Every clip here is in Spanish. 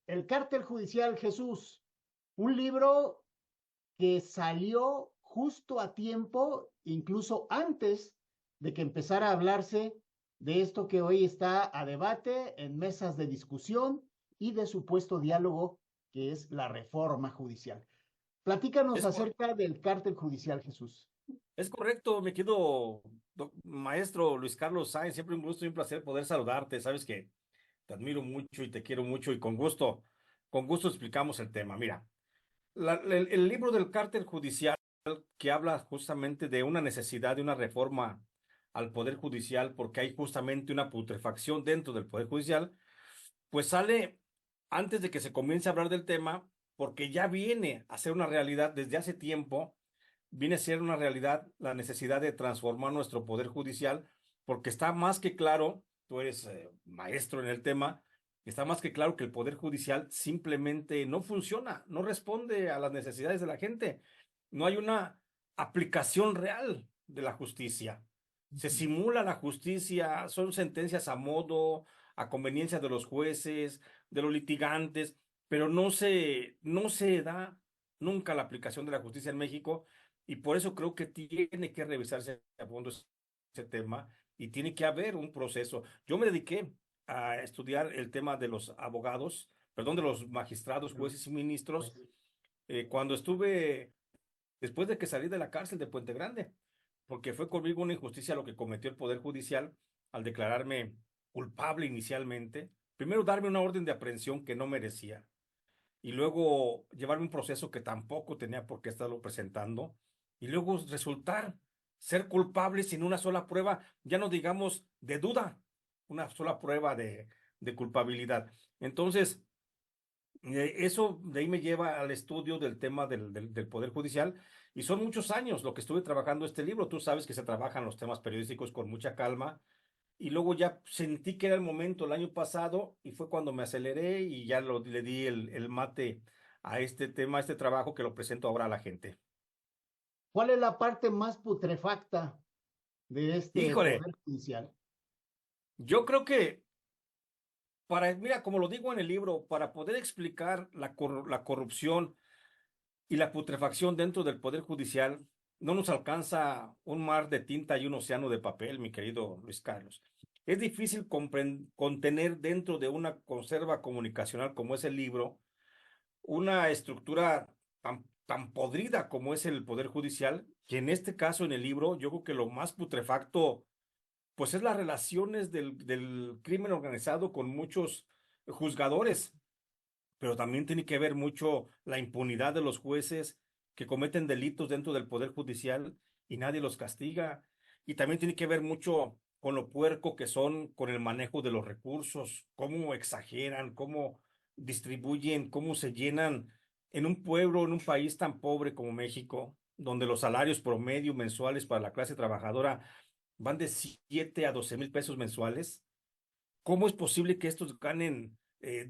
El Cártel Judicial Jesús, un libro que salió justo a tiempo, incluso antes de que empezara a hablarse de esto que hoy está a debate en mesas de discusión y de supuesto diálogo, que es la reforma judicial. Platícanos Es, cor- acerca del Cártel Judicial Jesús. es correcto, mi querido maestro Luis Carlos Sáenz, siempre un gusto y un placer poder saludarte. Sabes que te admiro mucho y te quiero mucho y con gusto explicamos el tema. Mira, el libro del cártel judicial que habla justamente de una necesidad de una reforma al Poder Judicial porque hay justamente una putrefacción dentro del Poder Judicial, pues sale antes de que se comience a hablar del tema porque ya viene a ser una realidad desde hace tiempo, viene a ser una realidad la necesidad de transformar nuestro Poder Judicial porque está más que claro, tú eres maestro en el tema, está más que claro que el Poder Judicial simplemente no funciona, no responde a las necesidades de la gente. No hay una aplicación real de la justicia. Se simula la justicia, son sentencias a modo, a conveniencia de los jueces, de los litigantes, pero no se da nunca la aplicación de la justicia en México y por eso creo que tiene que revisarse a fondo ese tema y tiene que haber un proceso. Yo me dediqué a estudiar el tema de los abogados, perdón, de los magistrados, jueces y ministros, cuando estuve, después de que salí de la cárcel de Puente Grande, porque fue conmigo una injusticia lo que cometió el Poder Judicial al declararme culpable inicialmente. Primero darme una orden de aprehensión que no merecía y luego llevarme un proceso que tampoco tenía por qué estarlo presentando y luego resultar ser culpable sin una sola prueba, ya no digamos de duda, una sola prueba de culpabilidad. Entonces, eso de ahí me lleva al estudio del tema del Poder Judicial y son muchos años lo que estuve trabajando este libro. Tú sabes que se trabajan los temas periodísticos con mucha calma y luego ya sentí que era el momento el año pasado y fue cuando me aceleré y ya le di el mate a este tema, a este trabajo que lo presento ahora a la gente. ¿Cuál es la parte más putrefacta de este Híjole, Poder Judicial? yo creo que mira, como lo digo en el libro, para poder explicar la corrupción y la putrefacción dentro del Poder Judicial, no nos alcanza un mar de tinta y un océano de papel, mi querido Luis Carlos. Es difícil contener dentro de una conserva comunicacional como es el libro una estructura tan podrida como es el Poder Judicial, que en este caso en el libro yo creo que lo más putrefacto pues es las relaciones del crimen organizado con muchos juzgadores, pero también tiene que ver mucho la impunidad de los jueces que cometen delitos dentro del Poder Judicial y nadie los castiga. Y también tiene que ver mucho con lo puerco que son con el manejo de los recursos, cómo exageran, cómo distribuyen, cómo se llenan en un pueblo, en un país tan pobre como México, donde los salarios promedio mensuales para la clase trabajadora van de 7 a 12,000 pesos mensuales. ¿Cómo es posible que estos ganen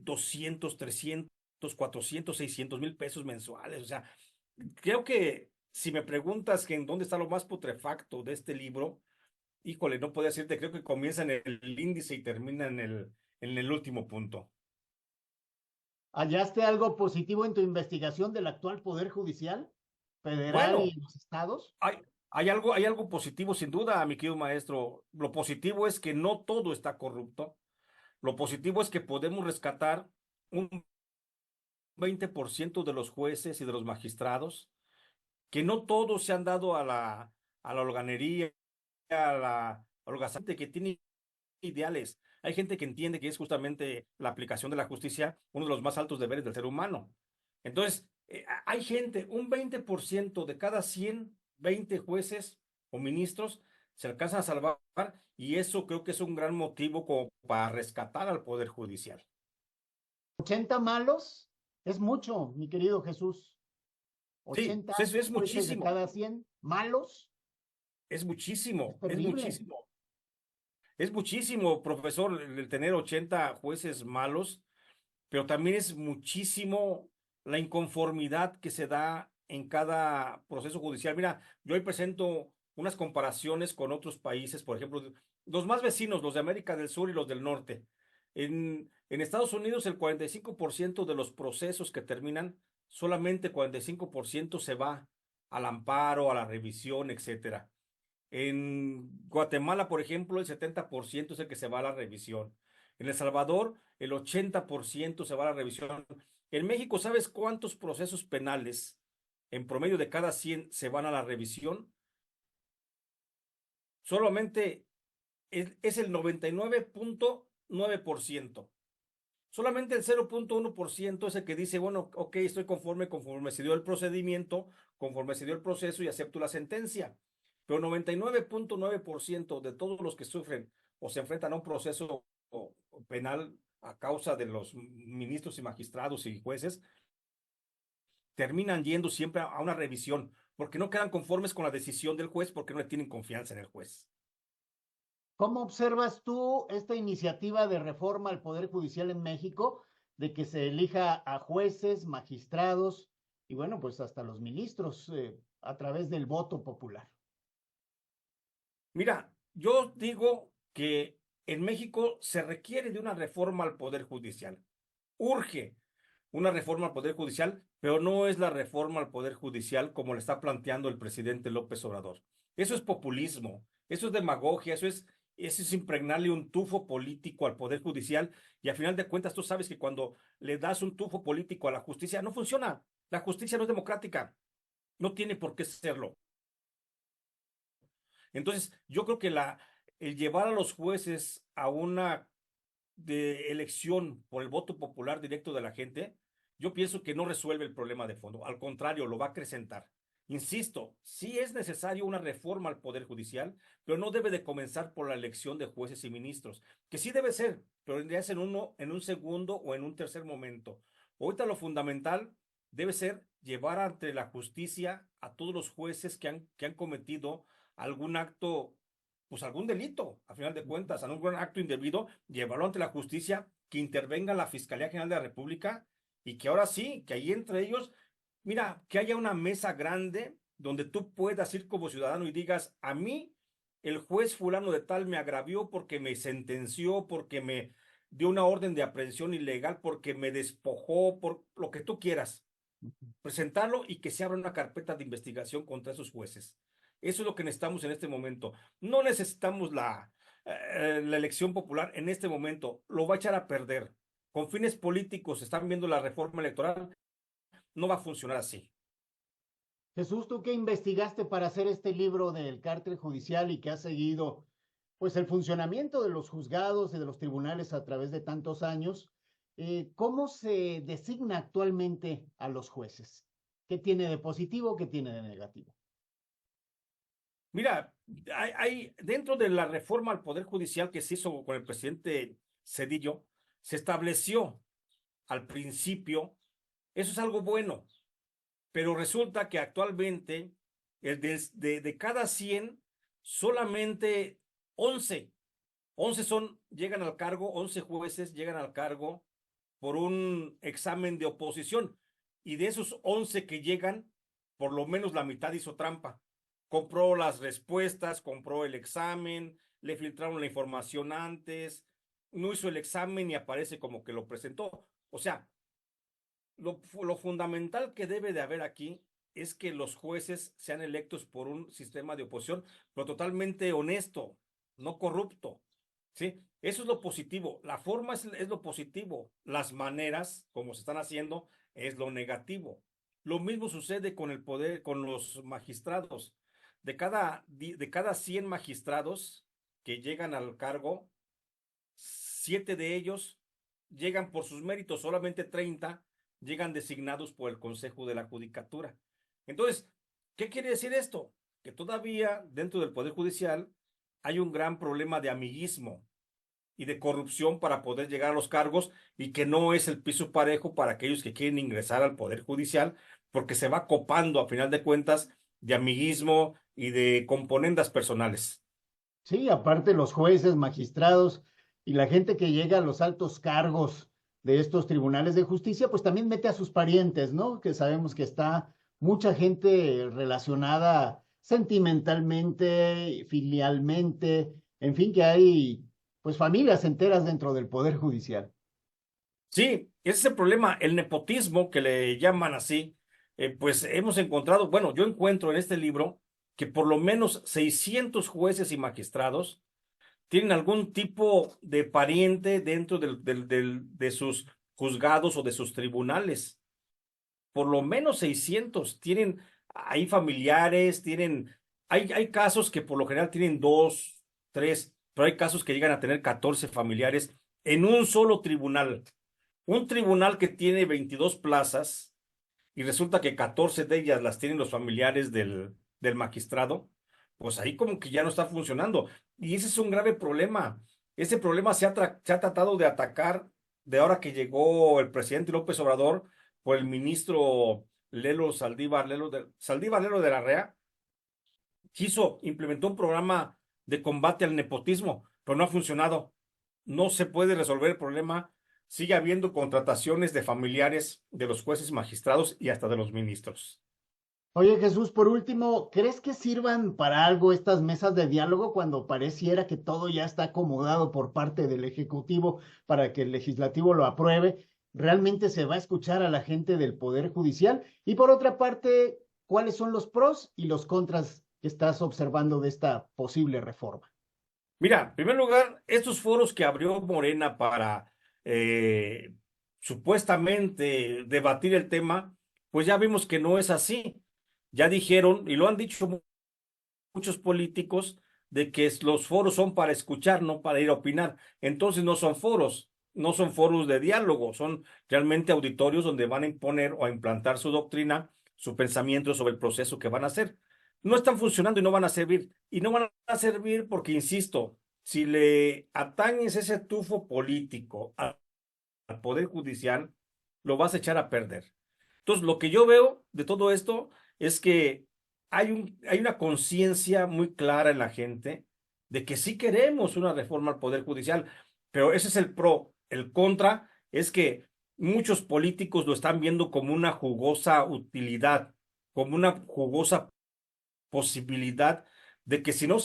200, 300, 400, 600,000 pesos mensuales? O sea, creo que si me preguntas que en dónde está lo más putrefacto de este libro, híjole, no puedo decirte, creo que comienza en el índice y termina en el último punto. ¿Hallaste algo positivo en tu investigación del actual Poder Judicial federal y Bueno, los estados? hay, hay algo positivo sin duda, mi querido maestro. Lo positivo es que no todo está corrupto. Lo positivo es que podemos rescatar un 20% de los jueces y de los magistrados que no todos se han dado a la holganería, a la holgazante, que tiene ideales. Hay gente que entiende que es justamente la aplicación de la justicia uno de los más altos deberes del ser humano. Entonces, hay gente, un 20% de cada 120 jueces o ministros se alcanzan a salvar y eso creo que es un gran motivo como para rescatar al Poder Judicial. 80 malos es mucho, mi querido Jesús. Sí, 80 pues es jueces de muchísimo, cada 100 malos es es terrible. muchísimo. Es muchísimo, profesor, el tener 80 jueces malos, pero también es muchísimo la inconformidad que se da en cada proceso judicial. Mira, yo hoy presento unas comparaciones con otros países, por ejemplo, los más vecinos, los de América del Sur y los del norte. En Estados Unidos, el 45% de los procesos que terminan, solamente 45% se va al amparo, a la revisión, etcétera. En Guatemala, por ejemplo, el 70% es el que se va a la revisión. En El Salvador, el 80% se va a la revisión. En México, ¿sabes cuántos procesos penales en promedio de cada 100 se van a la revisión? Solamente es el 99.9%. Solamente el 0.1% es el que dice, bueno, ok, estoy conforme se dio el procedimiento, conforme se dio el proceso y acepto la sentencia. Pero 99.9% de todos los que sufren o se enfrentan a un proceso penal a causa de los ministros y magistrados y jueces, terminan yendo siempre a una revisión, porque no quedan conformes con la decisión del juez, porque no le tienen confianza en el juez. ¿Cómo observas tú esta iniciativa de reforma al Poder Judicial en México, de que se elija a jueces, magistrados y bueno, pues hasta los ministros a través del voto popular? Mira, yo digo que en México se requiere de una reforma al Poder Judicial. Urge una reforma al Poder Judicial, pero no es la reforma al Poder Judicial como le está planteando el presidente López Obrador. Eso es populismo, eso es demagogia, eso es impregnarle un tufo político al Poder Judicial y a final de cuentas tú sabes que cuando le das un tufo político a la justicia no funciona. La justicia no es democrática, no tiene por qué serlo. Entonces, yo creo que el llevar a los jueces a una de elección por el voto popular directo de la gente, yo pienso que no resuelve el problema de fondo. Al contrario, lo va a acrecentar. Insisto, sí es necesario una reforma al Poder Judicial, pero no debe de comenzar por la elección de jueces y ministros, que sí debe ser, pero ya es en un segundo o en un tercer momento. Ahorita lo fundamental debe ser llevar ante la justicia a todos los jueces que han cometido algún acto, pues algún delito, a final de cuentas, algún acto indebido, llevarlo ante la justicia, que intervenga la Fiscalía General de la República y que ahora sí, que ahí entre ellos, mira, que haya una mesa grande donde tú puedas ir como ciudadano y digas, a mí el juez fulano de tal me agravió porque me sentenció, porque me dio una orden de aprehensión ilegal, porque me despojó, por lo que tú quieras presentarlo y que se abra una carpeta de investigación contra esos jueces. Eso es lo que necesitamos en este momento. No necesitamos la elección popular en este momento. Lo va a echar a perder. Con fines políticos están viendo la reforma electoral. No va a funcionar así. Jesús, ¿tú qué investigaste para hacer este libro del cártel judicial y que has seguido pues el funcionamiento de los juzgados y de los tribunales a través de tantos años? ¿Cómo se designa actualmente a los jueces? ¿Qué tiene de positivo, qué tiene de negativo? Mira, dentro de la reforma al Poder Judicial que se hizo con el presidente Cedillo, se estableció al principio, eso es algo bueno, pero resulta que actualmente de cada 100 solamente 11, 11 llegan al cargo, 11 jueces llegan al cargo por un examen de oposición. Y de esos 11 que llegan, por lo menos la mitad hizo trampa. Compró las respuestas, compró el examen, le filtraron la información antes, no hizo el examen y aparece como que lo presentó. O sea, lo fundamental que debe de haber aquí es que los jueces sean electos por un sistema de oposición, pero totalmente honesto, no corrupto, ¿sí? Eso es lo positivo. La forma es lo positivo. Las maneras, como se están haciendo, es lo negativo. Lo mismo sucede con el poder, con los magistrados. De cada 100 magistrados que llegan al cargo, 7 de ellos llegan por sus méritos, solamente 30 llegan designados por el Consejo de la Judicatura. Entonces, ¿qué quiere decir esto? Que todavía dentro del Poder Judicial hay un gran problema de amiguismo y de corrupción para poder llegar a los cargos y que no es el piso parejo para aquellos que quieren ingresar al Poder Judicial, porque se va copando a final de cuentas de amiguismo y de componendas personales. Sí, aparte los jueces, magistrados y la gente que llega a los altos cargos de estos tribunales de justicia, pues también mete a sus parientes, ¿no? Que sabemos que está mucha gente relacionada sentimentalmente, filialmente, en fin, que hay pues familias enteras dentro del Poder Judicial. Sí, ese es el problema, el nepotismo que le llaman así, pues hemos encontrado, bueno, yo encuentro en este libro que por lo menos 600 jueces y magistrados tienen algún tipo de pariente dentro de sus juzgados o de sus tribunales. Por lo menos 600 tienen ahí familiares, hay casos que por lo general tienen dos, tres, pero hay casos que llegan a tener 14 familiares en un solo tribunal. Un tribunal que tiene 22 plazas y resulta que 14 de ellas las tienen los familiares del magistrado, pues ahí como que ya no está funcionando. Y ese es un grave problema. Ese problema se ha tratado de atacar de ahora que llegó el presidente López Obrador por el ministro Saldívar Lelo de la REA, implementó un programa de combate al nepotismo, pero no ha funcionado. No se puede resolver el problema. Sigue habiendo contrataciones de familiares de los jueces, magistrados y hasta de los ministros. Oye, Jesús, por último, ¿crees que sirvan para algo estas mesas de diálogo cuando pareciera que todo ya está acomodado por parte del Ejecutivo para que el Legislativo lo apruebe? ¿Realmente se va a escuchar a la gente del Poder Judicial? Y por otra parte, ¿cuáles son los pros y los contras que estás observando de esta posible reforma? Mira, en primer lugar, estos foros que abrió Morena para eh, supuestamente debatir el tema, pues ya vimos que no es así. Ya dijeron, y lo han dicho muchos políticos, de que los foros son para escuchar, no para ir a opinar. Entonces no son foros, no son foros de diálogo, son realmente auditorios donde van a imponer o a implantar su doctrina, su pensamiento sobre el proceso que van a hacer. No están funcionando y no van a servir. Y no van a servir porque, insisto, si le atañes ese tufo político al Poder Judicial, lo vas a echar a perder. Entonces, lo que yo veo de todo esto es que hay una conciencia muy clara en la gente de que sí queremos una reforma al Poder Judicial, pero ese es el pro. El contra es que muchos políticos lo están viendo como una jugosa utilidad, como una jugosa posibilidad de que si no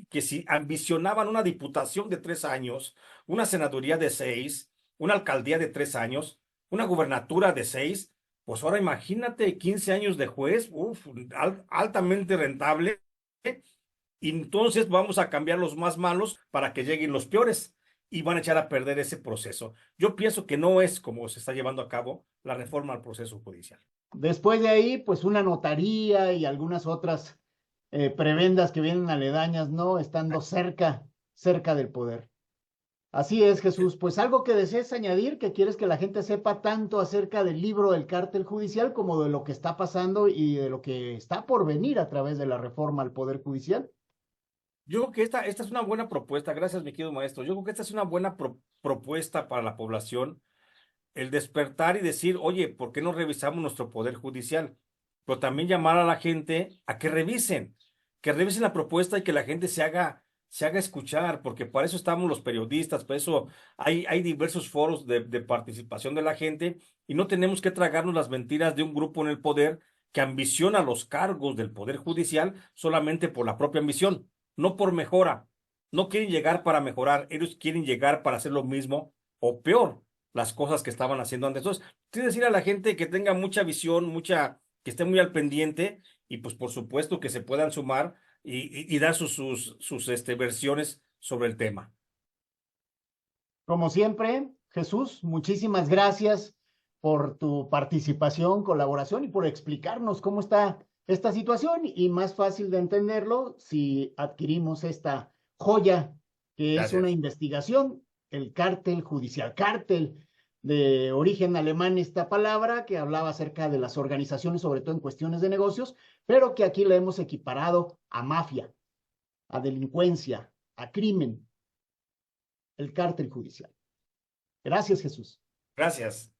que si ambicionaban una diputación de 3 años, una senaduría de 6, una alcaldía de 3 años, una gubernatura de 6, pues ahora imagínate 15 años de juez, uf, altamente rentable, y entonces vamos a cambiar los más malos para que lleguen los peores y van a echar a perder ese proceso. Yo pienso que no es como se está llevando a cabo la reforma al proceso judicial. Después de ahí, pues una notaría y algunas otras prebendas que vienen aledañas, ¿no? Estando cerca del poder. Así es, Jesús. Pues algo que desees añadir, que quieres que la gente sepa tanto acerca del libro del cártel judicial como de lo que está pasando y de lo que está por venir a través de la reforma al Poder Judicial. Yo creo que esta es una buena propuesta, gracias, mi querido maestro. Yo creo que esta es una buena propuesta para la población, el despertar y decir, oye, ¿por qué no revisamos nuestro poder judicial? Pero también llamar a la gente a que revisen la propuesta y que la gente se haga escuchar, porque para eso estamos los periodistas, para eso hay diversos foros de participación de la gente y no tenemos que tragarnos las mentiras de un grupo en el poder que ambiciona los cargos del poder judicial solamente por la propia ambición, no por mejora. No quieren llegar para mejorar, ellos quieren llegar para hacer lo mismo o peor las cosas que estaban haciendo antes. Entonces, quiero decir a la gente que tenga mucha visión, que esté muy al pendiente y pues por supuesto que se puedan sumar y dar sus versiones sobre el tema. Como siempre, Jesús, muchísimas gracias por tu participación, colaboración y por explicarnos cómo está esta situación y más fácil de entenderlo si adquirimos esta joya que es una Gracias. investigación, el cártel judicial, cártel de origen alemán esta palabra que hablaba acerca de las organizaciones, sobre todo en cuestiones de negocios, pero que aquí la hemos equiparado a mafia, a delincuencia, a crimen, el cártel judicial. Gracias, Jesús. Gracias.